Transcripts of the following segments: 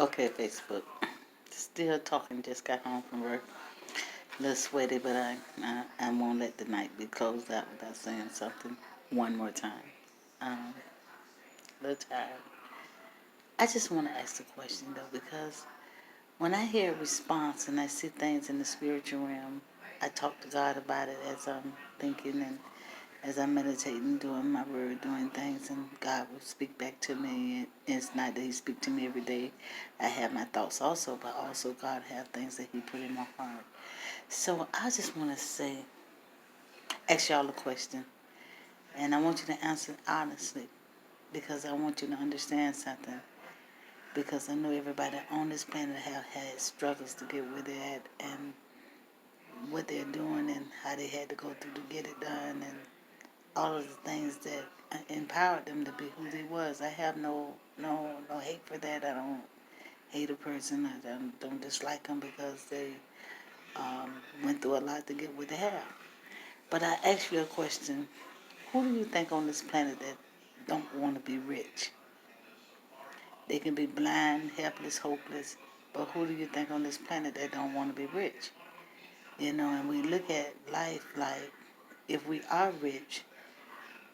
Okay, Facebook. Still talking. Just got home from work. A little sweaty, but I won't let the night be closed out without saying something one more time. Um, a little tired. I just want to ask the question though, because when I hear a response and I see things in the spiritual realm, I talk to God about it as I'm thinking and as I'm meditating, doing my word, doing things, and God will speak back to me. And it's not that He speaks to me every day. I have my thoughts also, but also God have things that He put in my heart. So I just want to ask y'all a question, and I want you to answer honestly, because I want you to understand something. Because I know everybody on this planet have had struggles to get where they're at, and what they're doing, and how they had to go through to get it done, and all of the things that empowered them to be who they was. I have no hate for that. I don't hate a person. I don't dislike them because they went through a lot to get what they have. But I ask you a question: who do you think on this planet that don't want to be rich? They can be blind, helpless, hopeless, but who do you think on this planet that don't want to be rich? And we look at life like if we are rich,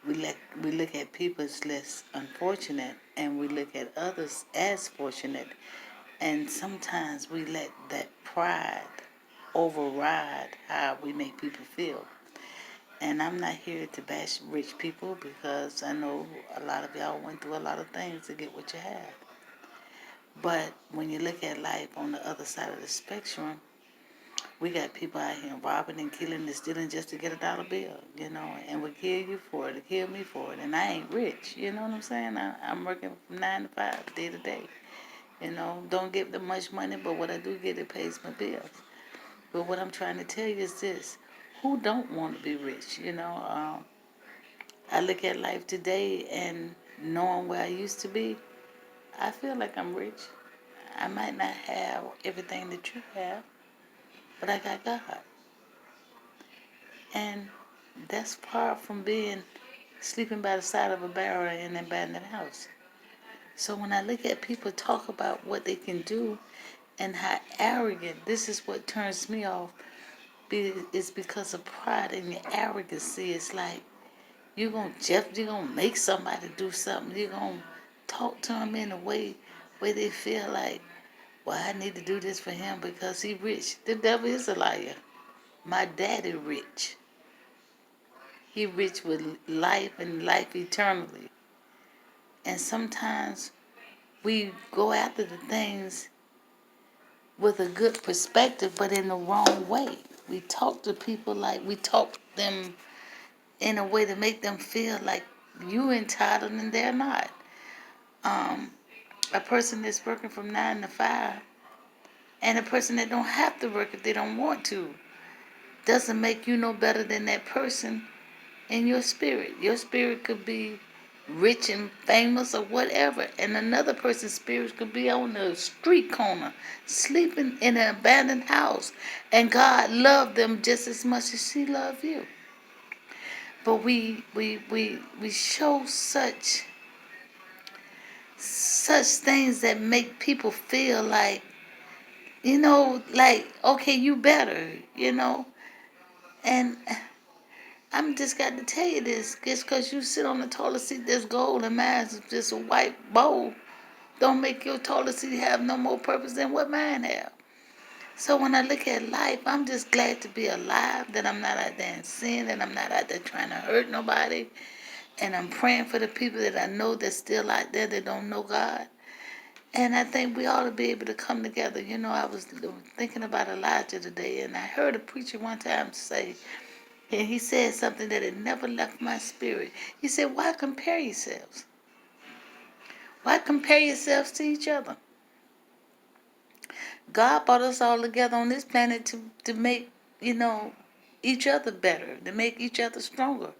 we look at people as less unfortunate, and we look at others as fortunate, and sometimes we let that pride override how we make people feel. And I'm not here to bash rich people because I know a lot of y'all went through a lot of things to get what you have. But when you look at life on the other side of the spectrum, we got people out here robbing and killing and stealing just to get a dollar bill, and will kill you for it, to kill me for it. And I ain't rich, you know what I'm saying? I'm working from 9 to 5, day to day. Don't get that much money, but what I do get, it pays my bills. But what I'm trying to tell you is this: who don't want to be rich? I look at life today and knowing where I used to be, I feel like I'm rich. I might not have everything that you have, but I got God. And that's far from being sleeping by the side of a barrel in an abandoned house. So when I look at people talk about what they can do and how arrogant, this is what turns me off. It's because of pride and your arrogancy. It's like you're gonna make somebody do something. You're gonna talk to them in a way where they feel like, well, I need to do this for him because he rich. The devil is a liar. My daddy rich. He rich with life and life eternally. And sometimes we go after the things with a good perspective, but in the wrong way. We talk to people like we talk them in a way to make them feel like you entitled and they're not. Um, a person that's working from 9 to 5 and a person that don't have to work if they don't want to doesn't make you no better than that person in your spirit. Your spirit could be rich and famous or whatever, and another person's spirit could be on the street corner, sleeping in an abandoned house, and God loved them just as much as He loved you. But we show such things that make people feel like, like, okay, you better. And I'm just got to tell you this, just because you sit on the toilet seat that's gold and mine's just a white bowl, don't make your toilet seat have no more purpose than what mine have. So when I look at life, I'm just glad to be alive, that I'm not out there in sin, that I'm not out there trying to hurt nobody. And I'm praying for the people that I know that's still out there that don't know God. And I think we ought to be able to come together. I was thinking about Elijah today, and I heard a preacher one time say, and he said something that had never left my spirit. He said, why compare yourselves? Why compare yourselves to each other? God brought us all together on this planet to make, each other better, to make each other stronger.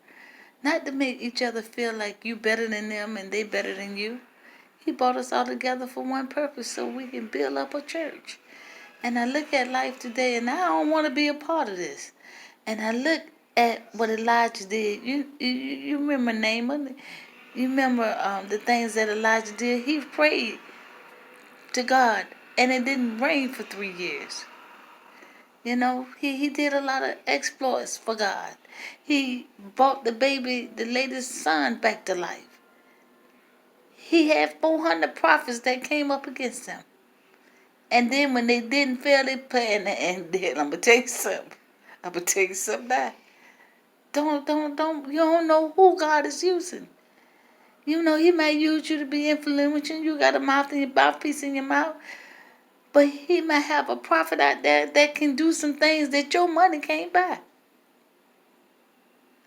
Not to make each other feel like you better than them and they better than you. He brought us all together for one purpose, so we can build up a church. And I look at life today, and I don't want to be a part of this. And I look at what Elijah did. You remember Naaman? You remember the things that Elijah did? He prayed to God, and it didn't rain for 3 years. You know, he did a lot of exploits for God. He brought the latest son back to life. He had 400 prophets that came up against him. And then when they didn't fail, they put, and then I'm going to tell you something. I'm going to tell you something now. You don't know who God is using. You know, he might use you to be influential. You got a mouthpiece in your mouth. But he might have a prophet out there that can do some things that your money can't buy.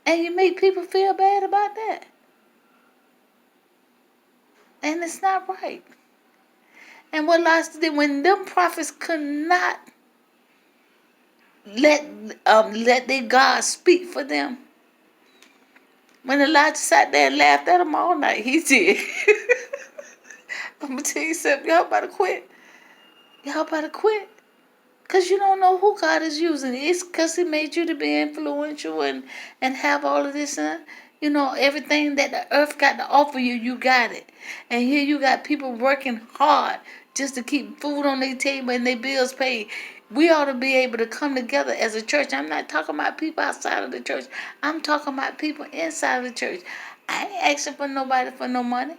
And you make people feel bad about that. And it's not right. And what Elijah did, when them prophets could not let their God speak for them, when Elijah sat there and laughed at them all night, he did. I'm going to tell you something. Y'all better quit. Y'all better quit. Because you don't know who God is using. It's because he made you to be influential and have all of this. You know, everything that the earth got to offer you, you got it. And here you got people working hard just to keep food on their table and their bills paid. We ought to be able to come together as a church. I'm not talking about people outside of the church. I'm talking about people inside of the church. I ain't asking for nobody for no money.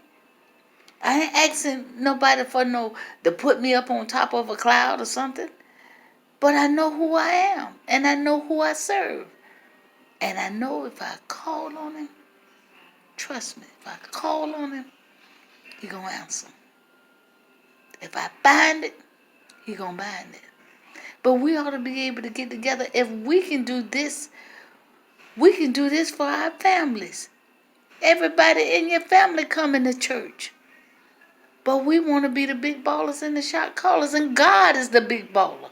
I ain't asking nobody for to put me up on top of a cloud or something. But I know who I am, and I know who I serve. And I know if I call on him, trust me, if I call on him, he going to answer. If I bind it, he going to bind it. But we ought to be able to get together. If we can do this, we can do this for our families. Everybody in your family coming to church. But we want to be the big ballers and the shot callers, and God is the big baller.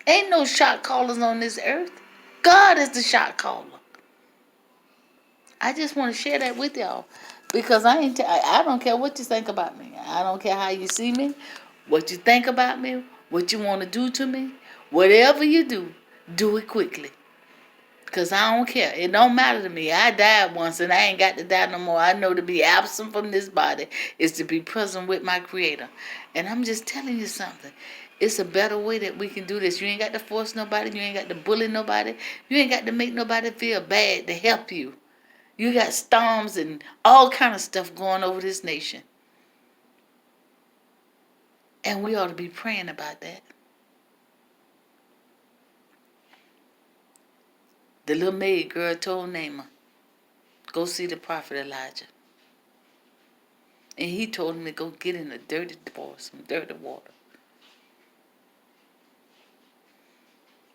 Ain't no shot callers on this earth. God is the shot caller. I just want to share that with y'all because I don't care what you think about me. I don't care how you see me, what you think about me, what you want to do to me. Whatever you do it quickly. Because I don't care. It don't matter to me. I died once and I ain't got to die no more. I know to be absent from this body is to be present with my Creator. And I'm just telling you something. It's a better way that we can do this. You ain't got to force nobody. You ain't got to bully nobody. You ain't got to make nobody feel bad to help you. You got storms and all kind of stuff going over this nation. And we ought to be praying about that. The little maid girl told Naaman, go see the prophet Elijah. And he told him to go get in some dirty water.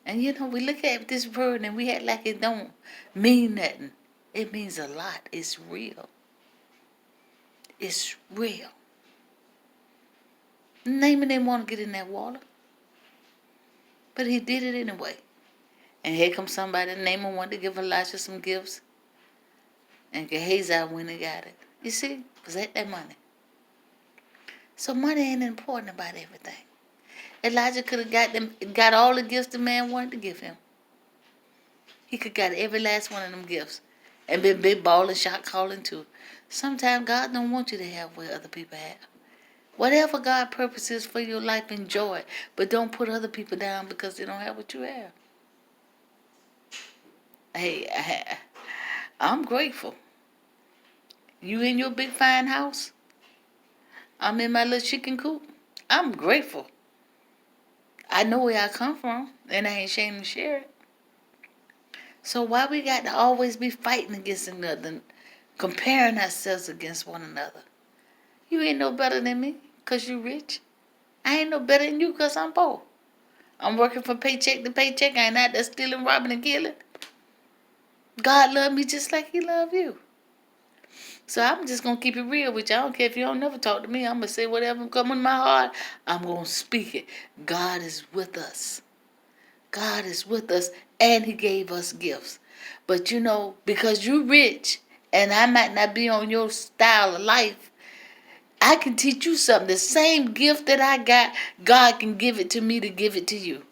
And you know, we look at this word and we act like it don't mean nothing. It means a lot. It's real. It's real. Naaman didn't want to get in that water. But he did it anyway. And here comes somebody, Naaman wanted to give Elijah some gifts. And Gehazi went and got it. You see? Because that money. So money ain't important about everything. Elijah could have got all the gifts the man wanted to give him. He could have got every last one of them gifts. And been big balling, shot calling too. Sometimes God don't want you to have what other people have. Whatever God's purpose is for your life, enjoy it. But don't put other people down because they don't have what you have. Hey, I'm grateful. You in your big fine house? I'm in my little chicken coop. I'm grateful. I know where I come from, and I ain't ashamed to share it. So why we got to always be fighting against another, comparing ourselves against one another? You ain't no better than me because you rich. I ain't no better than you because I'm poor. I'm working from paycheck to paycheck. I ain't out there stealing, robbing, and killing. God love me just like he love you. So I'm just going to keep it real with you. I don't care if you don't never talk to me. I'm going to say whatever comes in my heart. I'm going to speak it. God is with us. God is with us, and he gave us gifts. But you know, because you're rich, and I might not be on your style of life, I can teach you something. The same gift that I got, God can give it to me to give it to you.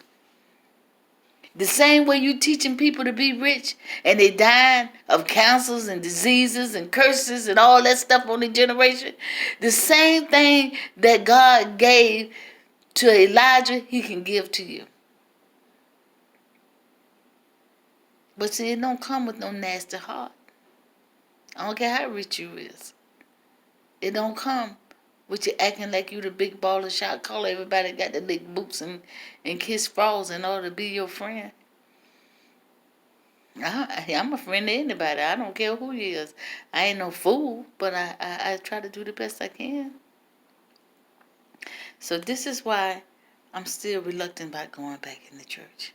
The same way you teaching people to be rich and they dying of cancers and diseases and curses and all that stuff on the generation. The same thing that God gave to Elijah, he can give to you. But see, it don't come with no nasty heart. I don't care how rich you is. It don't come with you acting like you the big baller shot caller. Everybody got to lick boots and kiss frogs in order to be your friend. I'm a friend to anybody. I don't care who he is. I ain't no fool, but I try to do the best I can. So this is why I'm still reluctant about going back in the church.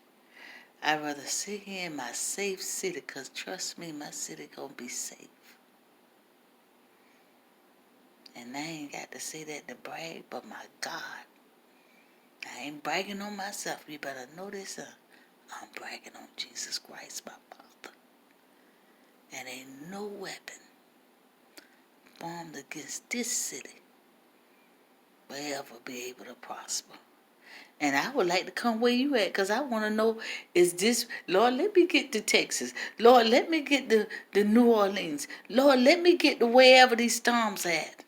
I'd rather sit here in my safe city, because trust me, my city going to be safe. And I ain't got to say that to brag, but my God, I ain't bragging on myself. You better know this, I'm bragging on Jesus Christ, my Father. And ain't no weapon formed against this city will ever be able to prosper. And I would like to come where you at, because I want to know, is this, Lord, let me get to Texas. Lord, let me get to New Orleans. Lord, let me get to wherever these storms at.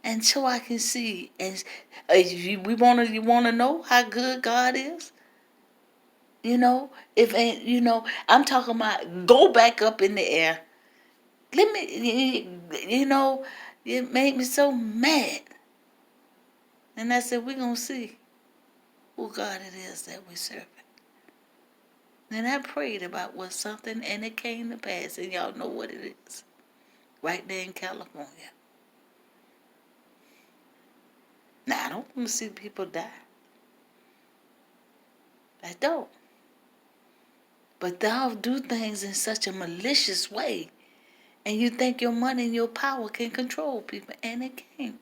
And so I can see, and you want to know how good God is? You know, I'm talking about go back up in the air. Let me, it made me so mad. And I said, we're going to see who God it is that we serve. And I prayed about what something, and it came to pass, and y'all know what it is. Right there in California. Now, I don't want to see people die. I don't. But thou do things in such a malicious way, and you think your money and your power can control people, and it can't.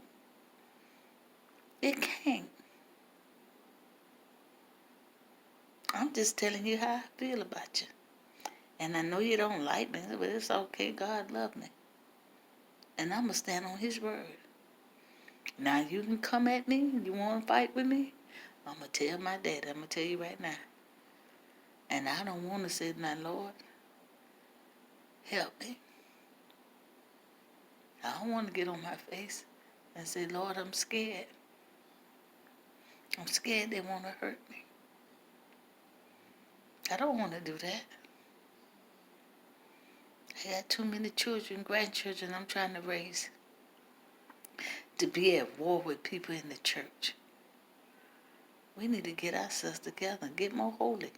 It can't. I'm just telling you how I feel about you. And I know you don't like me, but it's okay. God loves me. And I'm going to stand on his word. Now, you can come at me. You want to fight with me? I'm going to tell my daddy. I'm going to tell you right now. And I don't want to say, now, Lord, help me. I don't want to get on my face and say, Lord, I'm scared. I'm scared they want to hurt me. I don't want to do that. I got too many children, grandchildren I'm trying to raise to be at war with people in the church. We need to get ourselves together and get more holy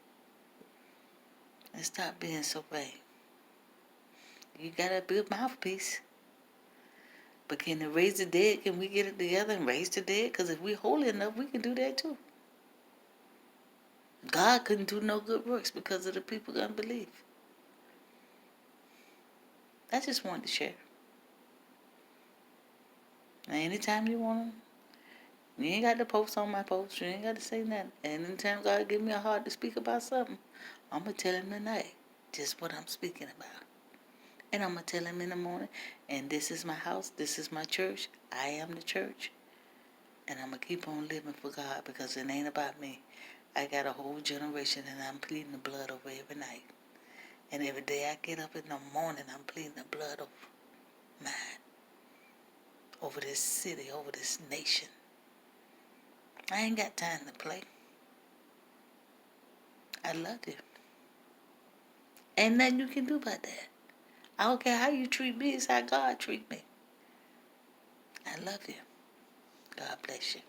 and stop being so vain. You got a good mouthpiece. But can it raise the dead? Can we get it together and raise the dead? Because if we're holy enough, we can do that too. God couldn't do no good works because of the people unbelief. I just wanted to share. Now, anytime you want to, you ain't got to post on my post. You ain't got to say nothing. And anytime God give me a heart to speak about something, I'm going to tell him tonight just what I'm speaking about. And I'm going to tell him in the morning, and this is my house, this is my church, I am the church. And I'm going to keep on living for God, because it ain't about me. I got a whole generation, and I'm pleading the blood over every night. And every day I get up in the morning, I'm pleading the blood over mine, over this city, over this nation. I ain't got time to play. I love you. Ain't nothing you can do about that. I don't care how you treat me, it's how God treat me. I love you. God bless you.